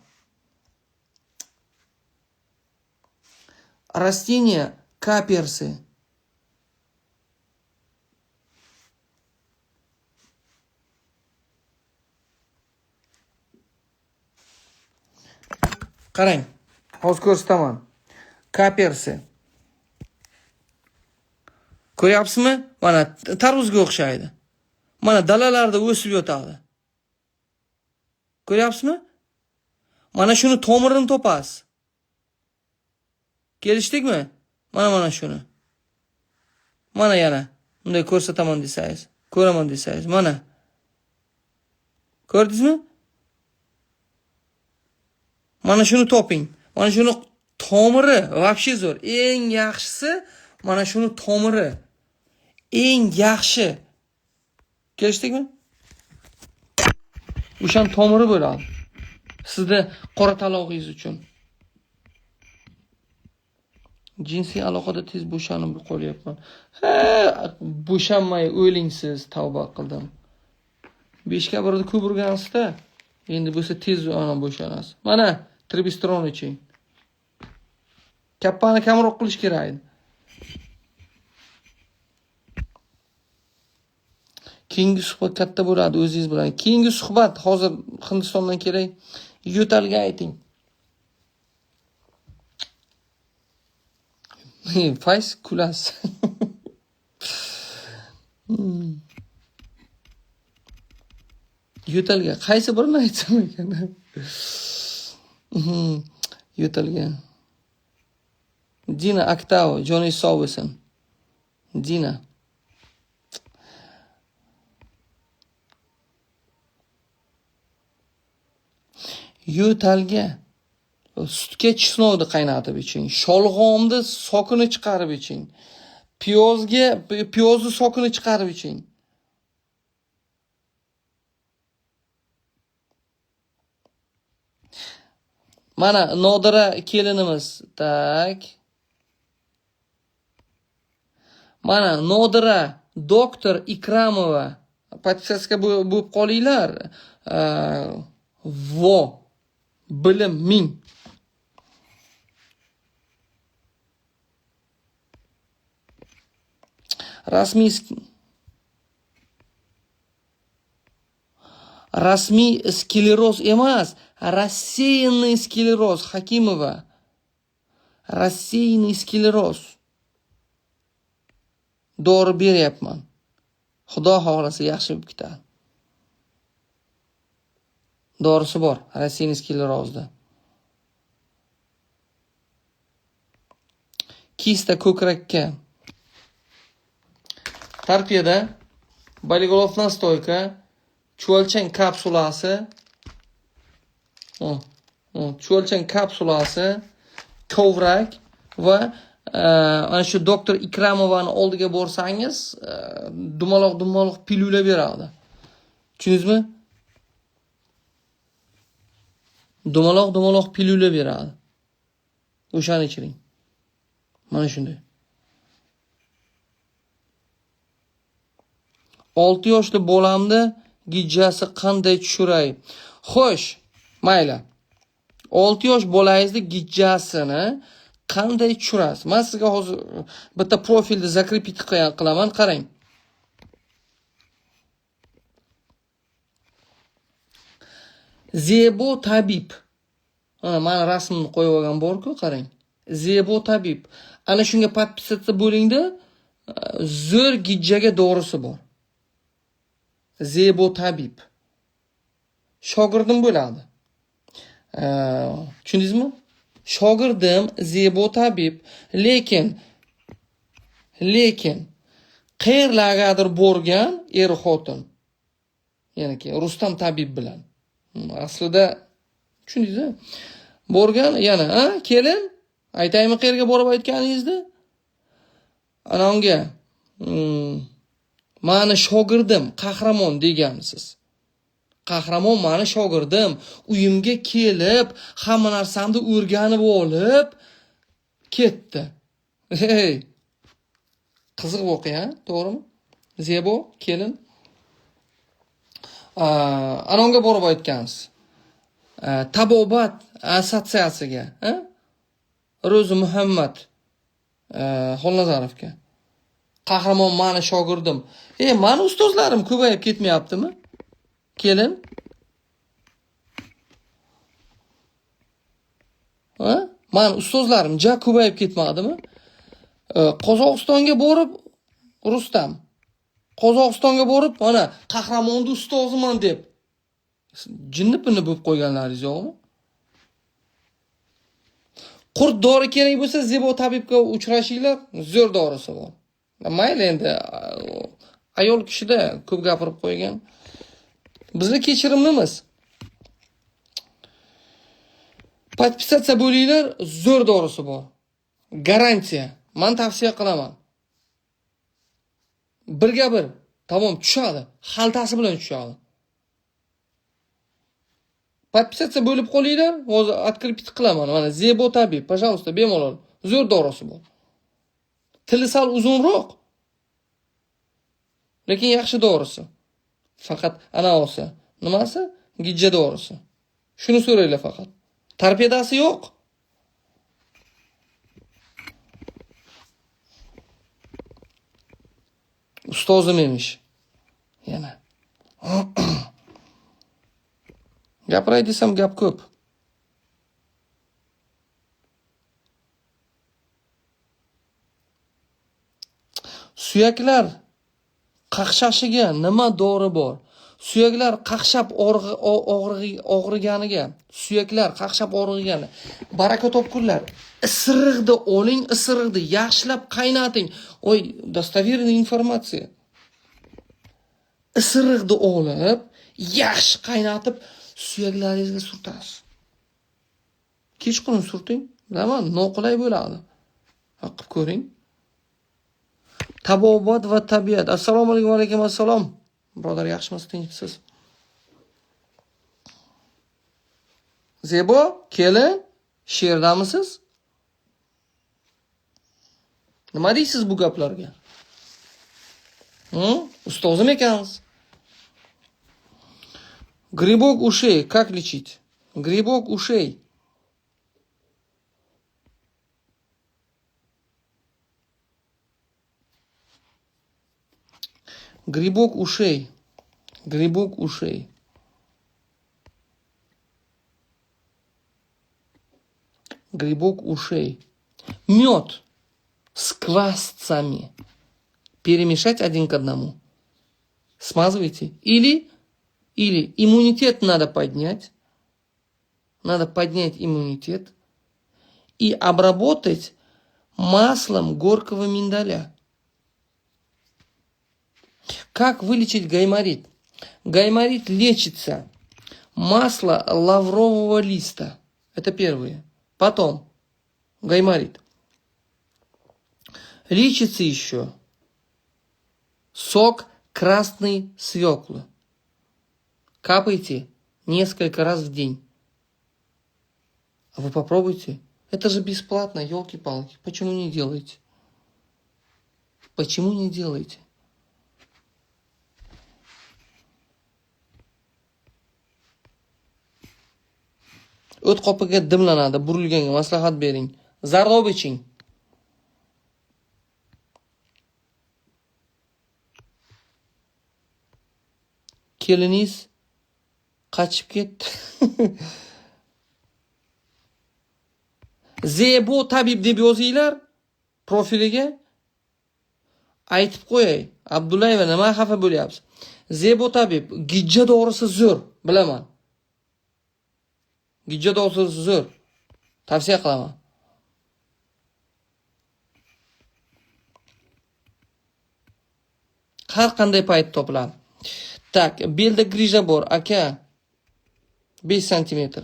Rastение каперсы. Qarang, hozir ko'rsataman. Kapersi. Ko'ryapsizmi? Mana tarvuzga o'xshaydi. Mana dalalarda o'sib yotadi. Ko'ryapsizmi? Mana shuni tomirini topasiz. Kelishdikmi? Mana shuni. Mana yana. Bunday ko'rsataman desangiz, ko'raman desangiz, mana. Ko'rdingizmi? Mana shuni toping. Mana shuni tomiri вообще zo'r. Eng yaxshisi mana shuni tomiri. Eng yaxshi. Kelishdikmi? O'shan tomiri bo'ladi. Sizda qora talog'ingiz uchun. Jinsiy aloqada tez bo'shanib qolyapman. Bo'shanmay o'lingsiz, tavba qildim. 5 ga 1 ko'p urgansizda, endi bo'lsa tez bo'shanasiz. Mana Trebistron iching. Kappani kamroq qilish kerak edi. Keyingi suhbat katta bo'ladi o'zingiz bilan. Keyingi suhbat hozir Hindistondan kerak. Yo'talga ayting. Fayz kulasiz. Yo'talgan. Qaysi birini aytsam ekan? Yo'talgan. Dina Octavo, Johnny Sowison. Dina. Yo'talga. Sutga chisnovni qaynatib iching. Sholg'omni sokini chiqarib iching. Piyozni sokini chiqarib iching. Mana Nodira kelinimiz. Tak. Mana Nodira doktor Ikramova. Podpiskaga bo'lib qolinglar. Bilim ming. Rasmiy skleroz emas, рассеянный skleroz Hakimova. Рассеянный skleroz. Dori beryapman. Xudo xohlasa yaxshi bo'lib ketadi. Dorisi bor, рассеянный sklerozda. Kista ko'krakka. Tarpiyada Boligraf nastoyka, chuvalchang kapsulasi, chuvalchang kapsulasi, kovrak va ana shu doktor Ikramovani oldiga borsangiz, dumaloq pilula beradi. Tushundingizmi? Dumaloq pilula beradi. O'shani ichiring. Mana shunday. 6 yoshli bolamni gijjasi qanday tushiray? Xo'sh, mayli. 6 yosh bolangizni gijjasini qanday tushirasiz? Men sizga hozir bitta profilni zakripit qilaman, qarang. Zebo tabib. Mana rasmini qo'yib olgan bor-ku, qarang. Zebo tabib. Ana shunga podpisatsiya bo'lingda, zo'r gijjaga dorisi bor. Zebo tabib. Shogirdim bo'ladi. Tushundingizmi? Shogirdim Zebo tabib, lekin qayerlargadir borgan xotin. Ya'ni Rustam tabib bilan. Aslida tushundingizmi? Borgan, yana, kelin, aytaymi qayerga borib aytganingizni? Anonga mani shogirdim, qahramon degansiz. Qahramon mani shogirdim, uyimga kelib, hamma narsamni o'rganib olib ketdi. Hey. Qiziq voqea, to'g'rimi? Zebo, kelin. Anonga borib aytgansiz. Tabobat assotsiatsiyaga, Ro'zi Muhammad Xolnazarovga. Qahramon mani shogirdim. Mani ustozlarim ko'payib ketmayaptimi? Kelin. Mani ustozlarim ja ko'payib ketmadimi? Qozog'istonga borib Rustam. Qozog'istonga borib mana qahramonni ustoziman deb jinnipini bo'lib qo'yganlaringiz yo'qmi? Qurt dori kerak bo'lsa Zebo tabibga uchrashinglar, zo'r dorisi bor. Mayli endi ayol kishida ko'p gapirib qo'ygan. Bizga kechirimlimiz. Podpisatsiya bo'linglar, zo'r dorisi bor. Garantiya. Men tavsiya qilaman. Birga bir, tamom tushadi. Xaltasi bilan tushadi. Podpisatsiya bo'lib qolinglar, hozir открепить qilaman. Mana Zebo tabib, пожалуйста, bemalol. Zo'r dorisi bor. Tili sal uzunroq. Lekin yaxshi dorisi. Faqat ana olsa, nimasi? Gijja dorisi. Shuni so'raylar faqat. Torpedasi yo'q. Ustozim emish. Yana. Gapiray desam gap ko'p. Suyaklar qaqshashiga nima dori bor? Suyaklar qaqshab og'riganiga, suyaklar qaqshab og'rigani. Baraka topkurlar. Isiriqni oling, isiriqni yaxshilab qaynating. Oy, dostoverniy informatsiya. Isiriqni olib, yaxshi qaynatib, suyaklaringizga surtasiz. Kechqurun surting. Bilaman, noqulay bo'ladi. Qilib ko'ring. Tabobat va tabiat. Assalomu alaykum va alaykum assalom. Birodar, yaxshimisiz, tinchsiz? Zebo, kelin, she'rdamisiz? Nima deysiz bu gaplarga? Ustozim ekansiz. Грибок ушей как лечить? Грибок ушей. Грибок ушей. Грибок ушей. Грибок ушей. Мед с квасцами. Перемешать один к одному. Смазывайте. Или иммунитет надо поднять. Надо поднять иммунитет. И обработать маслом горького миндаля. Как вылечить гайморит? Гайморит лечится масло лаврового листа. Это первое. Потом гайморит. Лечится еще сок красной свеклы. Капайте несколько раз в день. А вы попробуйте. Это же бесплатно, елки-палки. Почему не делаете? Почему не делаете? O't qopiga dimlanadi, burilganga maslahat bering. Zardob iching. Keliniz qachib ketdi. Zebo tabib deb yozinglar profiliga. Aytib qo'yay. Abdullayeva, nima xafa bo'lyapsiz? Zebo tabib, gijja dorisi zo'r, bilaman. Gijja dorisi zo'r. Tavsiya qilaman. Har qanday payt topiladi. Tak, belda grija bor, aka. 5 santimetr.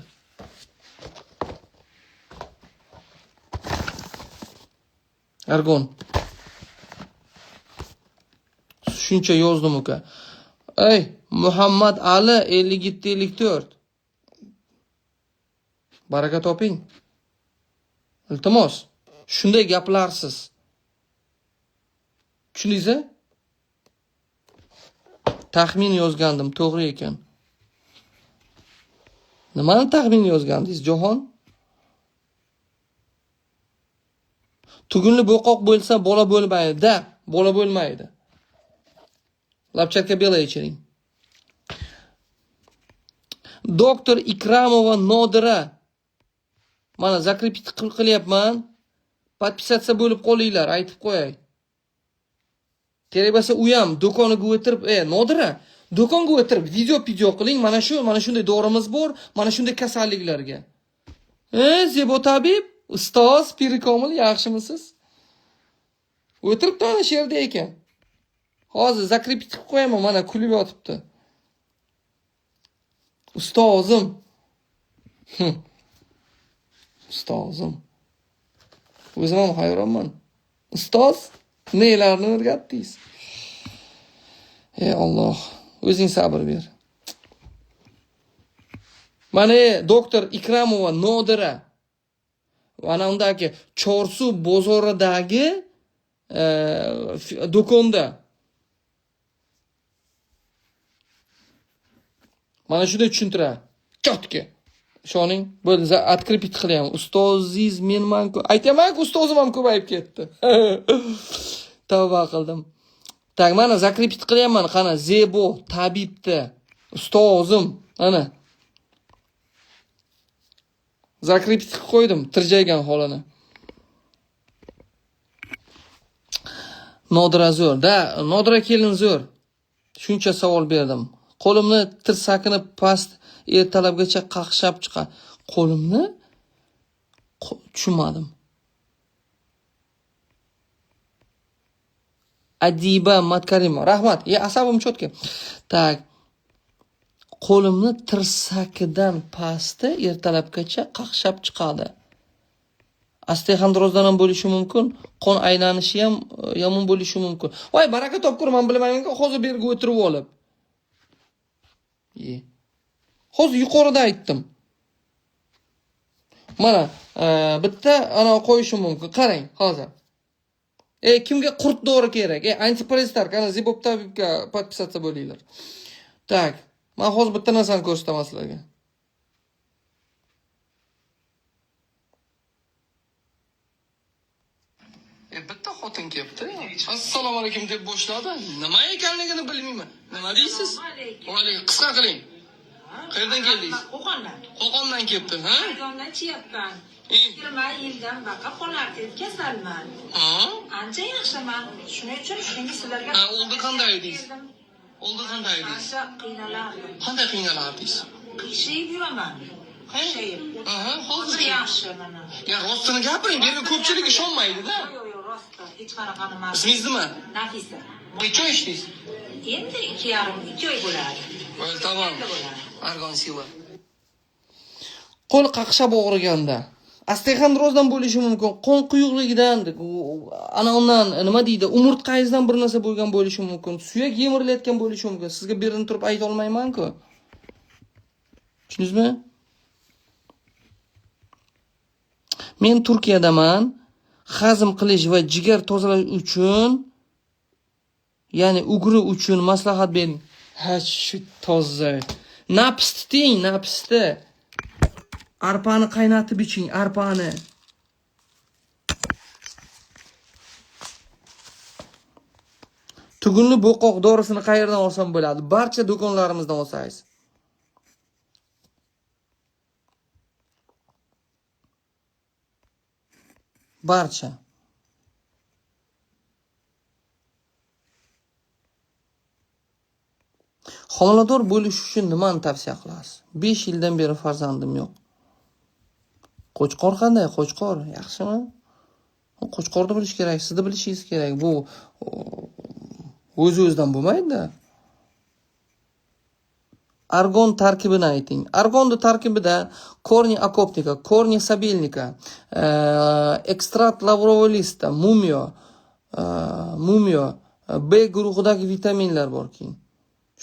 Argon. Shuncha yozdim uka. Ey, Muhammad Ali 57-54. Baraka toping. Iltimos, shunday gaplarsiz. Tushundingizmi? Taxmin yozgandim, to'g'ri ekan. Nimani taxmin yozgandingiz, Jahon? Tugunli bo'qoq bo'lsa bola bo'lmaydi, bola bo'lmaydi. Lapchatka bela ichiring. Doktor Ikramova Nodira. Mana zakripit qilyapman. Podpisatsiya bo'lib qolinglar, aytib qo'yay. Kerak bo'lsa u ham do'koniga o'tirib, Nodira, do'konga o'tirib video qiling. Mana shunday dorimiz bor, mana shunday kasalliklarga. Zebo tabib, ustoz Pirikomil, yaxshimisiz? O'tiribdi ana shu yerda ekan. Hozir zakripit qilib qo'yaman, mana kulib yotibdi. Ustozim. Ustozim. O'zim ham hayronman. Ustoz, nelarni o'rgatdingiz? Ey Alloh, o'zing sabr ber. Mana doktor Ikramova Nodira. Mana undagi Chorsu bozoridagi do'konda. Mana shunday tushuntiradi. Chotga. Ishoning, bo'ldi, atkripit qilyapman. Ustozingiz menman-ku. Aytaman-ku, ustozim ham ko'payib ketdi. Tavba qildim. Tak, mana zakripit qilyapman, qana Zebo tabibda. Ustozim, ana. Zakripit qilib qo'ydim, tirjaygan holini. Nodira zo'r. Da, Nodira kelin zo'r. Shuncha savol berdim. Qo'limni tirsakini past ertalabgacha qaqshab chiqadi. Qo'limni tushunmadim. Adiba Matkarimov. Rahmat. Asabim cho'tki. Tak. Qo'limni tirsakidan pasti ertalabgacha qaqshab chiqadi. Osteoxondrozdan ham bo'lishi mumkin, qon aylanishi ham yomon bo'lishi mumkin. Voy, baraka topkur, men bilmayman-ku, hozir berga o'tirib olib. Hozir yuqorida aytdim. Mana, bitta ana qo'yishim mumkin. Qarang, hozir. Kimga qurt dori kerak? Antiparazitlar, qani Zibop tabibga podpisatsiya bo'linglar. Tak, men hozir bitta narsani ko'rsataman sizlarga. Bitta xotin kelibdi. Assalomu alaykum deb boshladi. Nima ekanligini bilmayman. Nima deysiz? Va alaykum. Qisqa qiling. Qayerdan keldingiz? Qo'qondan. Qo'qondan kelibdi, ha? Qo'qondan chiyapman. 20 yildan baqa qolarsiz kasalman. Ancha yaxshiman. Shuning uchun sizlarga oldi qanday edingiz? Oldi qanday edingiz? Ancha qiynalardim. Qanday qiynalardingiz? Qiyshayib yuraman. Qiyshayib. Hozir yaxshi mana. Ya rostini gapiring, bu yerga ko'pchilik ishonmaydi-da. Hech qanaqani emas. Ismingiz nima? Nafisa. Necha oy ishdingiz? Endi 2,5 oy bo'ladi. Tamam. Argon Sila. Qo'l qaqshab og'riganda, osteoxondrozdan bo'lishi mumkin, qon quyuqligidan, ana undan nima deydi, umurtqangizdan bir narsa bo'lgan bo'lishi mumkin, suyak yemirilayotgan bo'lishi mumkin. Sizga berini turib ayta olmayman-ku. Tushundingizmi? Men Turkiyadaman. Hazm qilish va jigar tozalash uchun, ya'ni ugri uchun maslahat bering. Ha, shu toza. Nafsni teng, nafsni. Arpani qaynatib iching, arpani. Tugunli bo'qoq dorisini qayerdan olsam bo'ladi? Barcha do'konlarimizdan olsangiz. Barcha. Homilador bo'lish uchun nimani tavsiya qilasiz? 5 yildan beri farzandim yo'q. Qo'chqor qanday? Qo'chqor yaxshimi? Qo'chqorni bilish kerak, sizni bilishingiz kerak. Bu o'z-o'zidan bo'lmaydi. Argon tarkibini ayting. Argonning tarkibida korniy akopnika, korniy sabelnika, ekstrakt lavrovого lista, mumio, B guruhidagi vitaminlar bor keyin.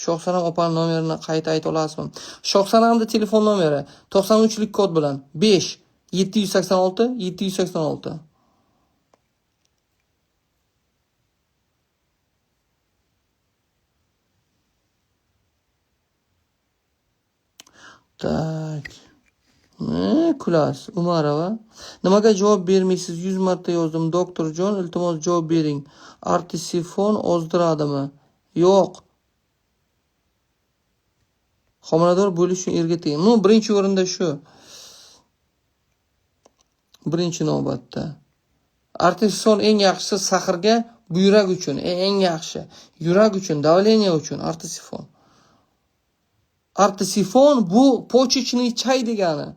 Shohsanam opaning nomerini qayta ayta olasizmi? Shohsanamning telefon nomeri 93lik kod bilan 5 786 786. Tak. Kulas Umarova. Nimaga javob bermaysiz? 100 marta yozdim. Doktorjon, iltimos javob bering. Artisifon ozdiradimi? Yo'q. Homilador bo'lish uchun erga teng. Birinchi o'rinda shu. Birinchi navbatda. Artisifon eng yaxshisi sahrga, buyrak uchun eng yaxshi. Yurak uchun, davleniya uchun artisifon. Artisifon bu pochechniy chay degani.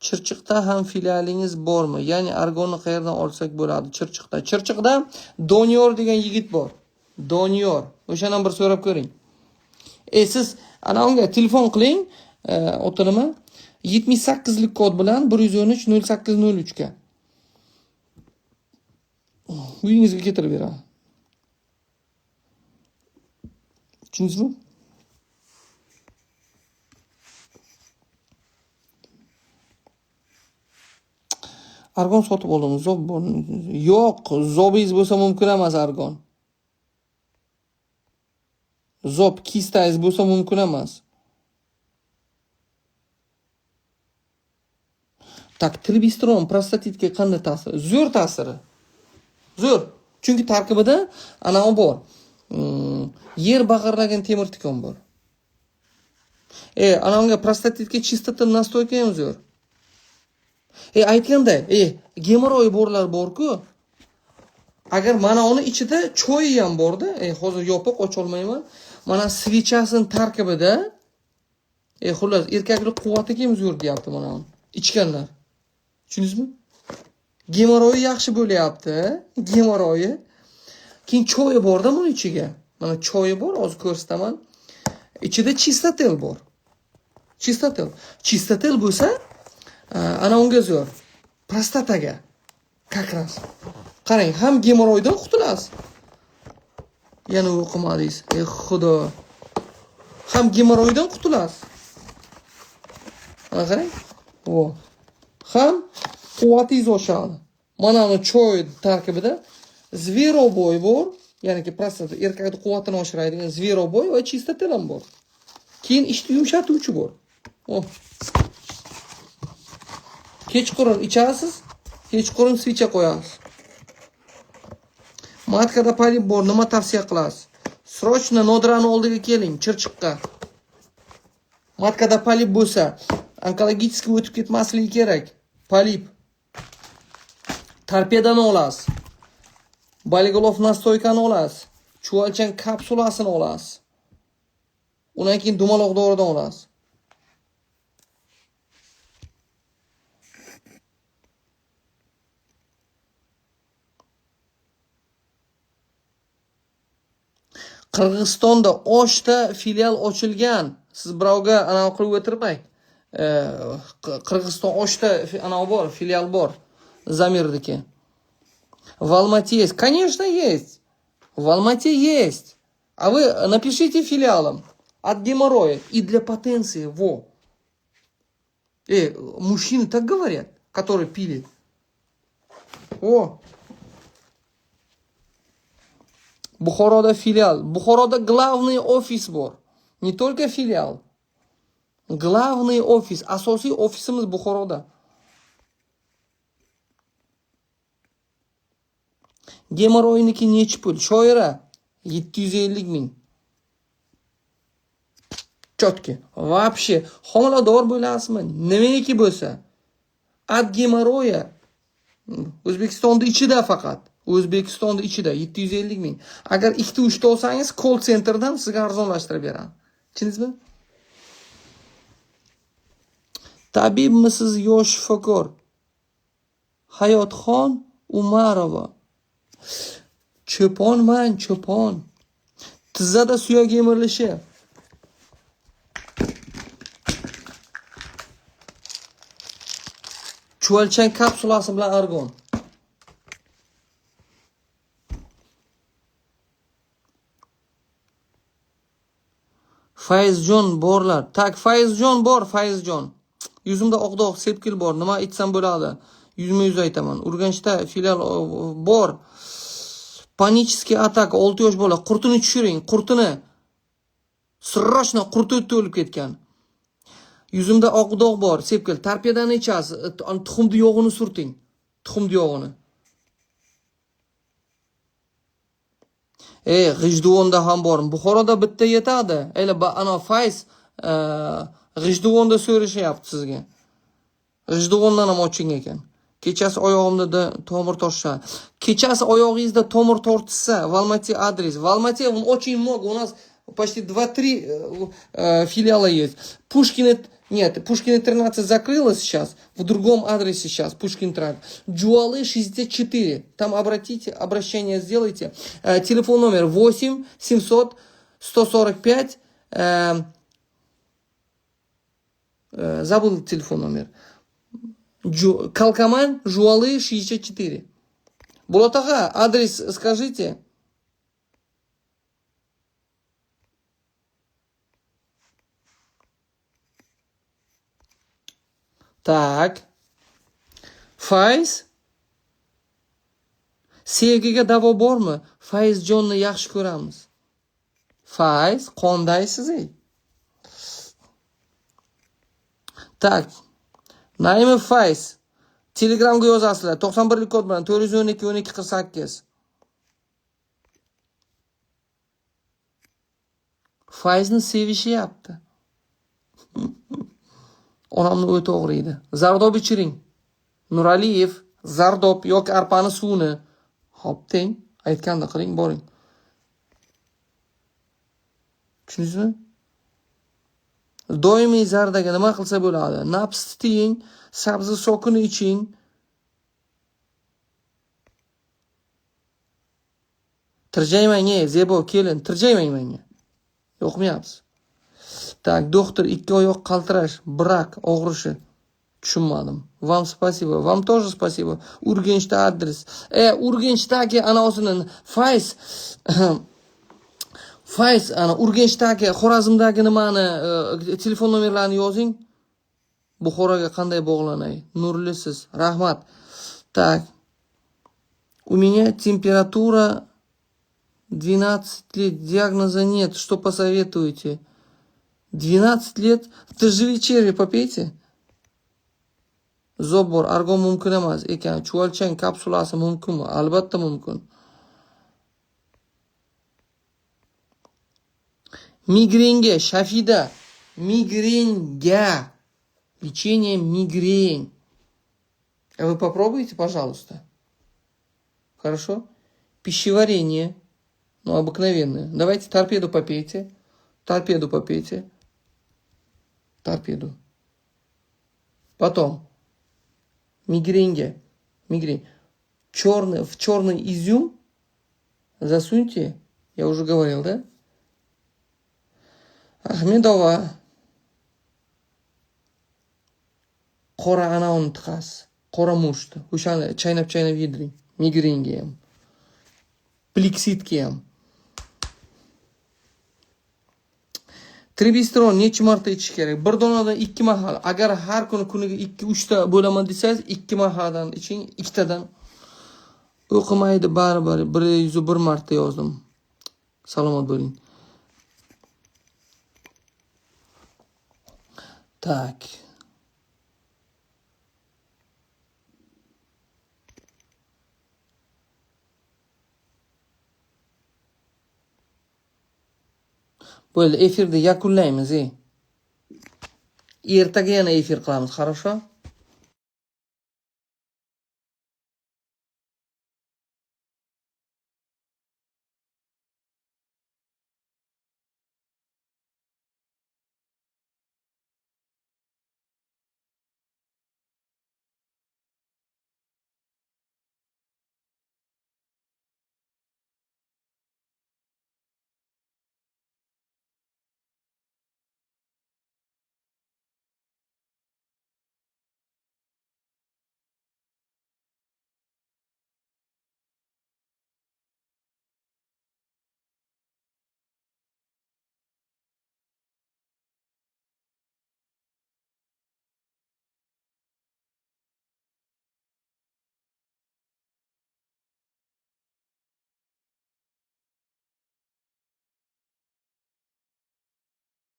Chirchiqda ham filialingiz bormi? Ya'ni argonni qayerdan olsak bo'ladi? Chirchiqda. Chirchiqda Doniyor degan yigit bor. Doniyor. O'shadan bir so'rab ko'ring. Siz ana unga telefon qiling, o'tirma. 78lik kod bilan 113 0803 ga. Uyingizga keltirib beraman. Tushundingizmi? Argon sotib oldim. Zob bor. Yo'q, zobingiz bo'lsa mumkin emas argon. Zob kistangiz bo'lsa mumkin emas. Tak, tribistron prostatitga qanday ta'siri? Zo'r ta'siri. Zo'r. Chunki tarkibida ana bor. Yer bag'irlagan temir tikon bor. Ana unga prostatitga chistota nastoyka ham zo'r. Aytganda, gemoroy borlar bor-ku. Agar mana uni ichida choy ham borda, hozir yopiq ocha olmayman. Mana svechasining tarkibida xullas erkaklik quvvati kim zo'r deyapti mana uni. Ichganlar. Tushundingizmi? Gemoroyi yaxshi bo'lyapti, gemoroyi. Keyin choyi borda buni ichiga. Mana choyi bor, hozir ko'rsataman. Ichida chistotel bor. Chistotel. Chistotel bo'lsa, ana unga zo'r. Prostataga. Как раз. Qarang, ham gemoroydan qutulasiz. Yana o'qimadingiz. Xudo. Ham gemoroydan qutulasiz. Mana qarang. Ham quvvatingiz oshadi. Mana uni choy tarkibida zveroboy bor, ya'ni prostata erkakning quvvatini oshiradigan zveroboy va chistotel ham bor. Keyin ishni yumshatuvchi bor. Kechqurun ichasiz, kechqurun svecha qo'yasiz. Matkada polip bor, nima tavsiya qilasiz? Srochno nodrani oldiga keling, Chirchiqqa. Matkada polip bo'lsa, onkologический o'tib ketmasligi kerak. Polip. Torpedani olasiz. Baligolov nastoykani olasiz. Chuvalchan kapsulasini olasiz. Undan keyin dumaloq doridan olasiz. Qirg'izistonda Oshda filial ochilgan. Siz birovga ana qilib o'tirmang. Qirg'iziston Oshda ana bor, filial bor. Zamirdiki. В Алмате есть. Конечно, есть. В Алмате есть. А вы напишите филиалом. От геморроя и для потенции. Во. Мужчины так говорят, которые пили. Buxoroda filial. Buxoroda главный офис bor. Не только филиал. Главный офис. Asosiy ofisimiz Buxoroda. Gemoroyniki nechi pul? Shoira 750 ming. Chotki. Вообще homilador bo'lasizmi? Nimaniki bo'lsa. Ad gemoroya O'zbekistonda ichida faqat. O'zbekistonda ichida 750 ming. Agar 2-3 ta olsangiz, call centerdan sizga arzonlashtirib beradi. Tushundingizmi? Tabibmisiz yosh shifokor? Hayotxon Umarova. Cho'ponman, cho'pon. Tizzada suyak yemirilishi. Chuvalchan kapsulasi bilan argon. Faizjon borlar. Tak, Faizjon bor, Faizjon. Yuzimda oqdoq sepkil bor. Nima aytsam bo'ladi? Yuzma-yuz aytaman. Urganchda filial bor. Panichskiy ataka 6 yosh bola. Qurtini tushiring, qurtini. Sirrochna qurti o'lib ketgan. Yuzimda oqdoq bor, sepkil. Torpedani ichasiz, tuxumni yog'ini surting. Tuxumni yog'ini. G'ijduvonda ham bor. Buxoroda bitta yetadi. Ana Fayz G'ijduvonda so'rashyapti sizga. G'ijduvondan ham oching ekan. Kechasi oyog'imda tomir tortishadi. Kechasi oyog'ingizda tomir tortishsa, в Алмате адрес. В Алмате очень много. У нас почти 2-3 филиала есть. Пушкина 13 закрылось сейчас. В другом адресе сейчас. Пушкин тракт. Джуалы 64. Там обращение сделайте. Телефон номер 8 700 145. Забыл телефон номер. Калкаман, Жуалы 64. Булатага, адрес скажите. Так. Fayz. Sevgiga davo bormi? Faizjonni yaxshi ko'ramiz. Fayz, qondaysiz ey? Tak. Naimov Fayz. Telegramga yozasizlar. 91 kod bilan 412 12 48. Fayzni sevishyapti. Onamni o'ti og'riydi. Zardob ichiring. Nuraliyev, Zardob yoki arpani suvini. Hop, teng. Aytganda qiling, boring. Tushundingizmi? Doimiy zardaga nima qilsa bo'ladi? Nafsni tiying, sabzi sokini iching. Tirjaymang, Zebo, kelin, tirjaymang menga. Yo'qmayapsiz. Так, doktor, ikki oyoq qaltirash, brak og'rishi. Tushunmadim. Вам спасибо. Вам тоже спасибо. Urganchda adres. Urganchdagi anosini Fayz, ana Urganchdagi, Xorazmdagi nimani, telefon nomerlarini yozing. Buxoroga qanday bog'lanay? Nurlisiz. Rahmat. Так. У меня температура 12 лет. Диагноза нет. Что посоветуете? 12 лет? Тыжи черви попейте. Zobor, argon mumkin emas ekan. Chuvalchang kapsulasi mumkinmi? Albatta mumkin. Migrenga, Shafida, migrenga. Лечение мигрень. Вы попробуйте, пожалуйста. Хорошо? Пищеварение. Ну, обыкновенное. Давайте торпеду попейте. Торпеду попейте. Торпеду. Потом. Мигренья. Мигрень. В черный изюм засуньте. Я уже говорил, да? Ahmedova. Qora anaun tiqas. Qora mushti. O'shani chaynab yediring. Migrenga ham. Plexitga ham. Tribistron necha marta ichish kerak? Bir donadan 2 mahal. Agar har kuniga 2-3 ta bo'laman desangiz, 2 mahaldan iching, 2 tadan. O'qimaydi baribir. 101 marta yozdim. Salomat bo'ling. Так. Bo'ldi, efirni yakunlaymiz. Ertaga yana efir qilamiz, хорошо?